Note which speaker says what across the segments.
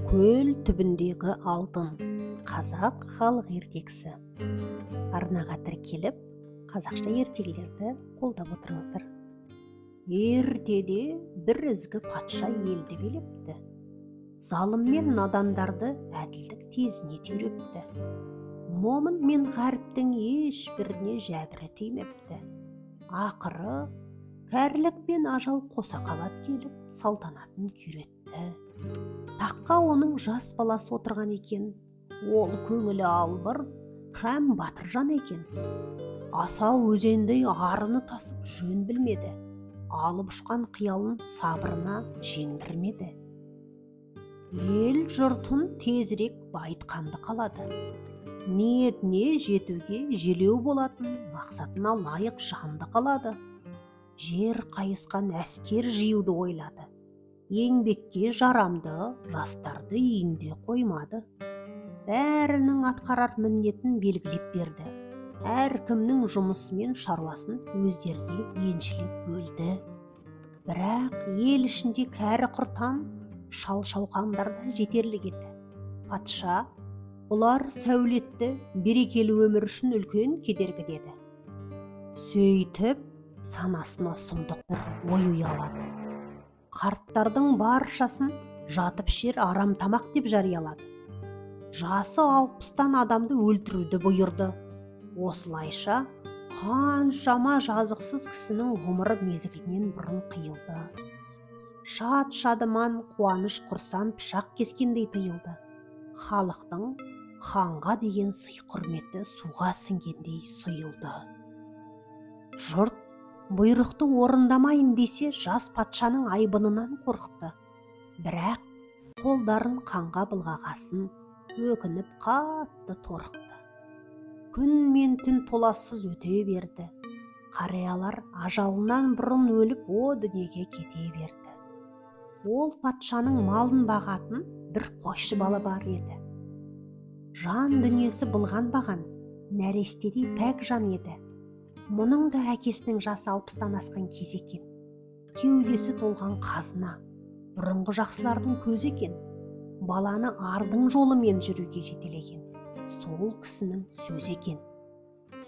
Speaker 1: Көл түбіндегі алтын. Қазақ халық ертегісі. Арнаға тіркеліп, қазақша ертегілерді қолдап отырыңыздар. Ертеде бір ізгі патша елді билепті. Залым мен надандарды әділдік тезіне түйрепті. Момын мен ғаріптің ешбіріне жәбірі тимепті. Ақыры кәрілік пен ажал қоса қабат келіп, салтанатын күйретті. Таққа оның жас баласы отырған екен. Ол көңілі албырт һәм батыр жан екен. Асау өзендей арыны тасып жөн білмеді. Алып ұшқан қиялын сабырына жеңдірмеді. Ел жұртын тезірек байытқанды қалады. Ниетіне жетуге желеу болатын мақсатына лайық жанды қалады. Жер қайысқан әскер жиюды ойлады. Еңбекке жарамды жастарды үйінде қоймады. Бәрінің атқарар міндетін белгілеп берді. Әркімнің жұмысы мен шаруасын өздеріне еншілеп бөлді. Бірақ ел ішінде кәрі құртан, шал-шауқандар да жетерлік еді. Патша бұлар сәулетті, берекелі өмір үшін үлкен кедергі деді. Сөйтіп, санасына сұмдық бір ой ұялады. Қарттардың баршасын жатып ішер арам тамақ деп жариялады. Жасы 60-тан адамды өлтіруді бұйырды. Осылайша қаншама жазықсыз кісінің ғұмыры мезгілінен бұрын қиылды. Шат-шадыман қуаныш құрсан пышақ кескендей тыйылды. Халықтың ханға деген сый-құрметі суға сіңгендей сұйылды. Жұрт бұйрықты орындамайын десе, жас патшаның айбынынан қорықты. Бірақ қолдарын қанға былғағасын өкініп қатты торықты. Күн мен түн толассыз өте берді. Қариялар ажалынан бұрын өліп, о дүниеге кете берді. Ол патшаның малын бағатын бір қойшы бала бар еді. Жан дүниесі былғанбаған, нәрестедей пәк жан еді. Мұның да әкесінің жасы 60-тан асқан кез екен. Кеудесі толған қазына, бұрынғы жақсылардың көзі екен. Баланы ардың жолымен жүруге жетелеген сол кісінің сөзі екен.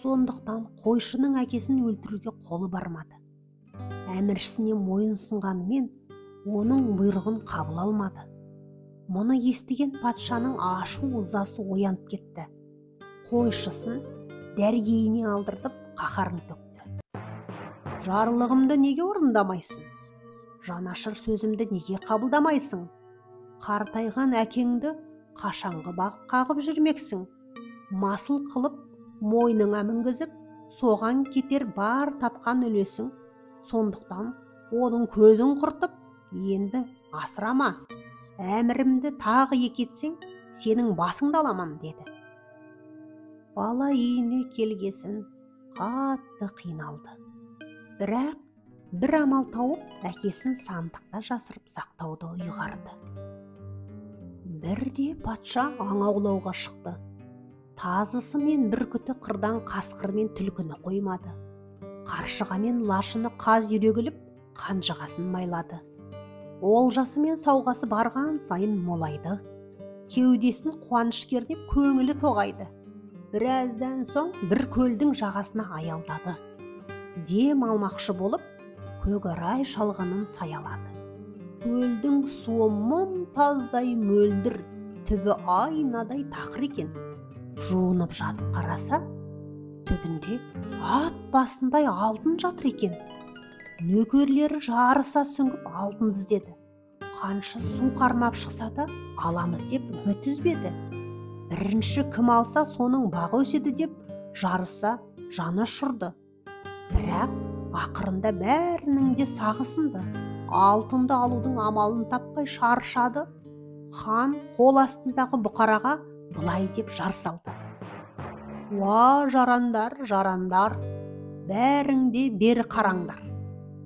Speaker 1: Сондықтан қойшының әкесін өлтіруге қолы бармады. Әміршісіне мойын сұнғанымен оның бұйрығын қабыл алмады. Мұны естіген патшаның ашу ызасы оянып кетті. Қойшысын дәргейіне алдыртып қаһарын төкті. Жарлығымды неге орындамайсың? Жанашыр сөзімді неге қабылдамайсың? Қартайған әкеңді қашанғы бағып қағып жүрмексің? Масыл қылып, мойныңа мінгізіп, соған кетер бар тапқан үлесің. Сондықтан оның көзін құртып, енді асырама. Әмірімді тағы екетсең, сенің басыңды аламан, деді. Бала үйіне келгесін қатты қиналды. Бірақ бір амал тауып, әкесін сандықта жасырып сақтауды ұйғарды. Бірде патша аң аулауға шықты. Тазысы мен бүркіті қырдан қасқыр мен түлкіні қоймады. Қаршыға мен лашыны қаз үйрегіліп, қанжығасын майлады. Олжасы мен сауғасы барған сайын молайды. Кеудесін қуаныш кернеп, көңілі тоғайды. Біраздан соң бір көлдің жағасына аялдады. Дем алмақшы болып, көкорай шалғынын саялады. Көлдің суы мұнтаздай мөлдір, түбі айнадай тақыр екен. Жуынып жатып қараса, түбінде ат басындай алтын жатыр екен. Нөкерлері жарыса сүңгіп алтын іздеді. Қанша су қармап шықса да аламыз деп үміт үзбеді. Бірінші кім алса соның бағы өседі деп жарыса жаны ұшырды. Бірақ ақырында бәрінің де сағы сынды. Алтынды алудың амалын таппай шаршады. Хан қол астындағы бұқараға былай деп жар салды. Уа жарандар, жарандар, бәріңде бері қараңдар.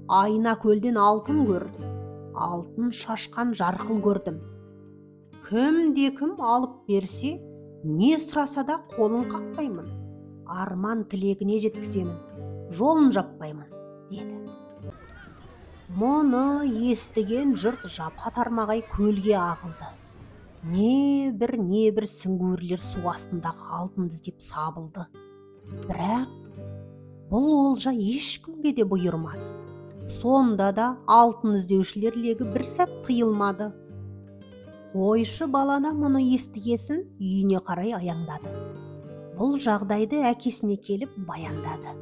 Speaker 1: Айна көлден алтын көрдім. Алтын шашқан жарқыл көрдім. Кім алып берсе, не сұраса да қолын қақпаймын. Арман тілегіне жеткіземін, жолын жаппаймын, деді. Мұны естіген жұрт жапа-тармағай көлге ағылды. не бір сүңгуірлер су астындағы алтынды іздеп сабылды. Бірақ бұл олжа ешкімге де бұйырмады. Сонда да алтын іздеушілер легі бір сәт тыйылмады. Қойшы балана мұны естігесін үйіне қарай аяңдады. Бұл жағдайды әкесіне келіп баяндады.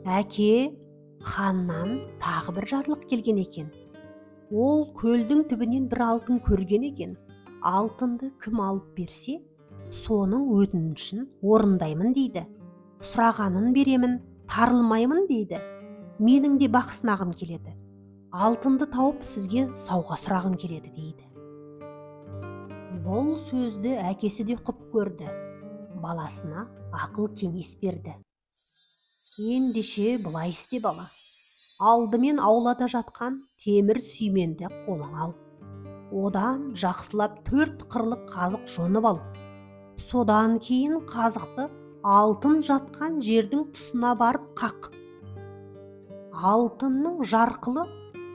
Speaker 1: Әке, ханнан тағы бір жарлық келген екен. Ол көлдің түбінен бір алтын көрген екен. Алтынды кім алып берсе, соның өтінішін орындаймын дейді. Сұрағанын беремін, тарылмаймын дейді. Менің де бақ сынағым келеді. Алтынды тауып сізге сауға сұрағым келеді дейді. Бұл сөзді әкесі де құп көрді. Баласына ақыл кеңес берді. Ендеше былай істе бала. Алдымен аулада жатқан темір сүйменді қолың ал. Одан жақсылап 4 қырлы қазық жонып ал. Содан кейін қазықты алтын жатқан жердің тұсына барып қақ. Алтынның жарқылы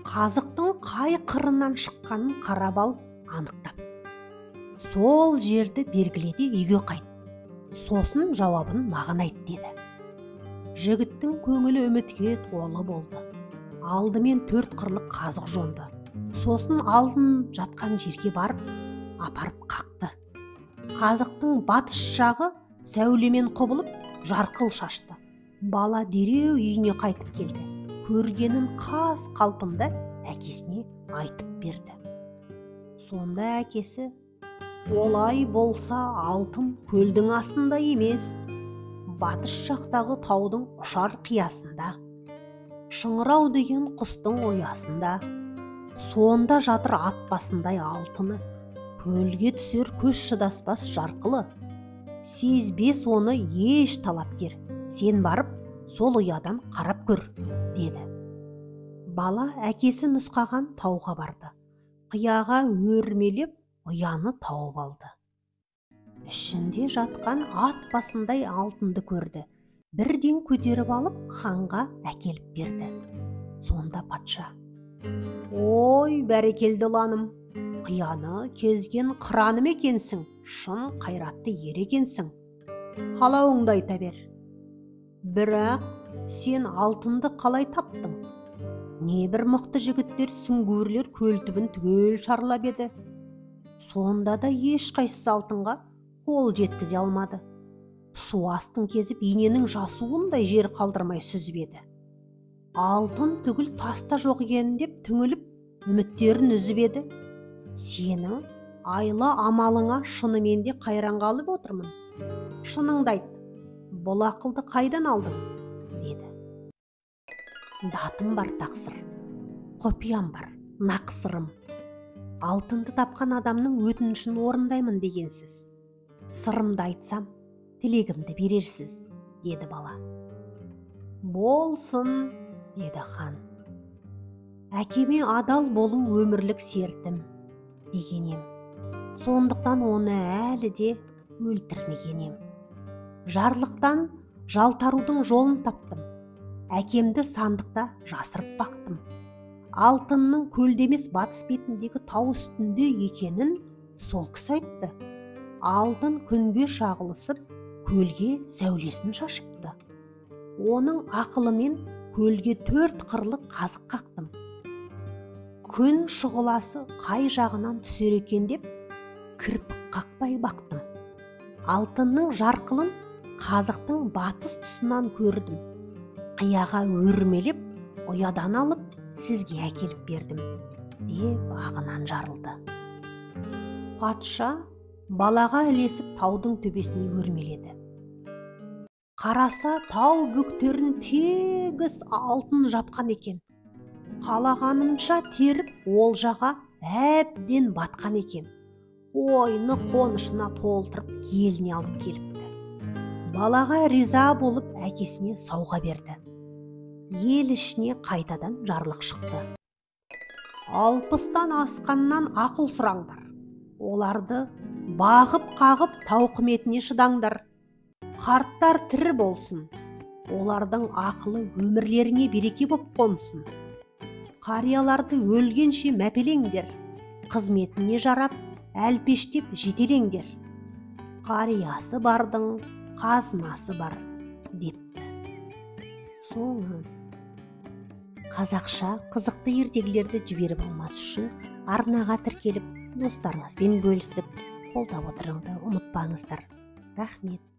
Speaker 1: қазықтың қай қырынан шыққанын қарап ал, анықтап. Сол жерді белгіледе үйге қайт. Сосын жауабын маған айт деді. Жігіттің көңілі үмітке толы болды. Алдымен 4 қырлы қазық жонды. Сосын алтын жатқан жерге барып, апарып қақты. Қазықтың батыс жағы сәулемен құбылып, жарқыл шашты. Бала дереу үйіне қайтып келді. Көргенін қаз қалпында әкесіне айтып берді. Сонда әкесі, олай болса алтын көлдің астында емес, батыс жақтағы таудың ұшар қиясында, шыңырау деген құстың ұясында, сонда жатыр ат басындай алтыны, көлге түсер көз шыдаспас жарқылы. Сезбес оны еш талапкер, сен барып сол ұядан қарап көр, деді. Бала әкесі нұсқаған тауға барды. Қияға өрмелеп ұяны тауып алды. Ішінде жатқан ат басындай алтынды көрді. Бірден көтеріп алып ханға әкеліп берді. Сонда патша: ой, бәрекелді ұланым, қияны кезген қыраным екенсің, шын қайратты ер екенсің. Қалауыңды айта бер. Бірақ сен алтынды қалай таптың? Небір мықты жігіттер сүңгуірлер көл түбін түгел шарлап еді. Сонда да ешқайсысы алтынға қол жеткізе алмады. Су астын кезіп иненің жасуындай жер қалдырмай сүзіп еді. Алтын түгіл таста жоқ екен деп түңіліп үміттерін үзіп еді. Сенің айла амалыңа шынымен де қайран қалып отырмын. Шыныңды айт, бұл ақылды қайдан алдың? Деді. Датым бар тақсыр, құпиям бар, нақсырым. Алтынды тапқан адамның өтінішін орындаймын дегенсіз. Сырымды айтсам, тілегімді берерсіз, деді бала. Болсын, деді хан. Әкеме адал болу өмірлік сертім деген ем. Сондықтан оны әлі де өлтірмеген ем. Жарлықтан жалтарудың жолын таптым. Әкемді сандықта жасырып бақтым. Алтынның көлдемес батыс бетіндегі тау үстінде екенін сол кісі айтты. Алтын күнге шағылысып, көлге сәулесін шашыпты. Оның ақылымен көлге 4 қырлы қазық қақтым. Күн шұғыласы қай жағынан түсер екен деп, кірпік қақпай бақтым. Алтынның жарқылын қазықтың батыс тұсынан көрдім. Қияға өрмелеп, ұядан алып, сізге әкеліп бердім, деп ағынан жарылды. Патша балаға ілесіп таудың төбесіне өрмеледі. Қараса тау бөктерін тегіс алтын жапқан екен. Қалағанынша теріп олжаға әбден батқан екен. Ойны қонышына толтырып еліне алып келіпті. Балаға риза болып әкесіне сауға берді. Ел ішіне қайтадан жарлық шықты. 60-тан асқаннан ақыл сұраңдар. Оларды бағып қағып тауқыметіне шыдаңдар. Қарттар тірі болсын. Олардың ақылы өмірлеріне береке боп қонсын. Қарияларды өлгенше мәпелеңдер. Қызметіне жарап әлпештеп жетелеңдер. Қариясы бардың қазынасы бар, депті. Соңы. Қазақша қызықты ертегілерді жіберіп алмас үшін арнаға тіркеліп, достарыңызбен бөлісіп, қолдап отыруды ұмытпаңыздар. Рахмет.